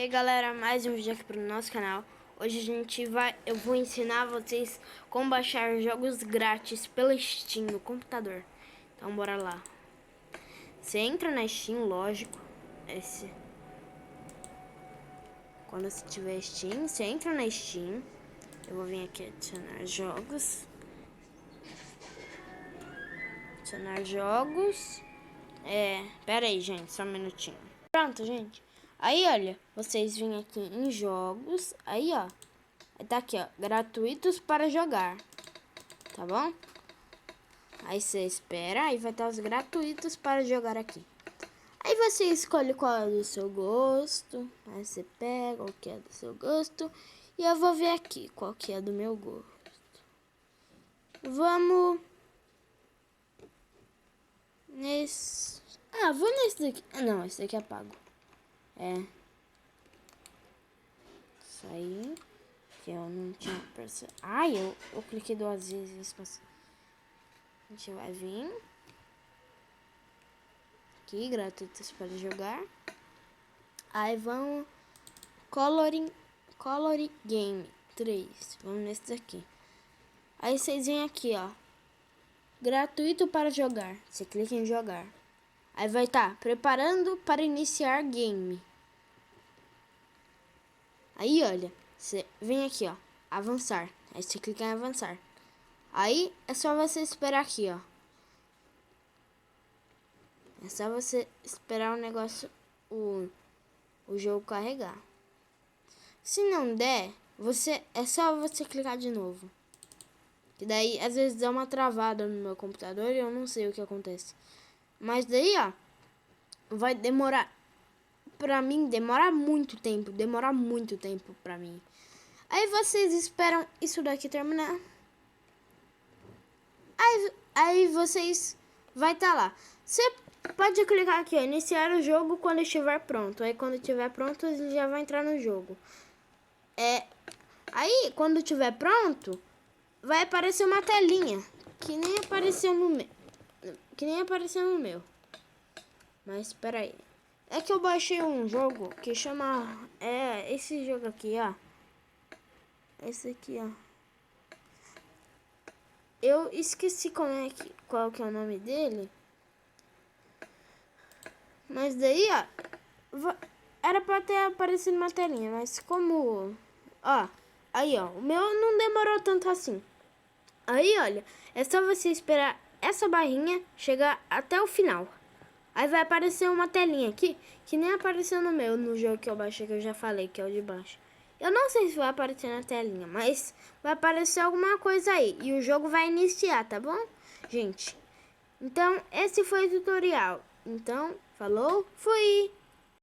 aí galera, mais um vídeo aqui pro nosso canal. Hoje eu vou ensinar vocês como baixar jogos grátis pela Steam no computador. Então bora lá. Você entra na Steam, lógico. Quando você tiver Steam, você entra na Steam. Eu vou vir aqui adicionar jogos. Adicionar jogos. Pera aí, gente, só um minutinho. Pronto, gente. Aí, olha, vocês vêm aqui em jogos. Aí, ó. Tá aqui, ó. Gratuitos para jogar. Tá bom? Aí você espera. Aí vai estar os gratuitos para jogar aqui. Aí você escolhe qual é do seu gosto. Aí você pega o que é do seu gosto. E eu vou ver aqui qual que é do meu gosto. Vamos nesse. Vou nesse daqui. Não, esse daqui é pago. Isso aí. Que eu não tinha percebido. Eu cliquei 2 vezes. A gente vai vir. Aqui, gratuitos para jogar. Aí vamos. Color Game 3. Vamos nesse daqui. Aí vocês vêm aqui, ó. Gratuito para jogar. Você clica em jogar. Aí vai estar preparando para iniciar game. Aí, olha, você vem aqui, ó, avançar. Aí você clica em avançar. Aí é só você esperar aqui, ó. É só você esperar o negócio, o jogo carregar. Se não der, é só você clicar de novo. Que daí às vezes dá uma travada no meu computador e eu não sei o que acontece. Mas daí, ó, vai demorar. Pra mim, demora muito tempo pra mim. Aí vocês esperam isso daqui terminar. Aí vocês vai estar lá. Você pode clicar aqui, ó, iniciar o jogo quando estiver pronto. Aí quando estiver pronto, ele já vai entrar no jogo. Aí quando estiver pronto, vai aparecer uma telinha que nem apareceu no meu. Mas espera aí. É que eu baixei um jogo que chama... esse jogo aqui, ó. Esse aqui, ó. Eu esqueci qual que é o nome dele. Mas daí, ó. Era pra ter aparecido uma telinha. Mas como... Ó. Aí, ó. O meu não demorou tanto assim. Aí, olha. É só você esperar essa barrinha chegar até o final. Aí vai aparecer uma telinha aqui, que nem apareceu no jogo que eu baixei, que eu já falei, que é o de baixo. Eu não sei se vai aparecer na telinha, mas vai aparecer alguma coisa aí. E o jogo vai iniciar, tá bom, gente? Então, esse foi o tutorial. Então, falou, fui!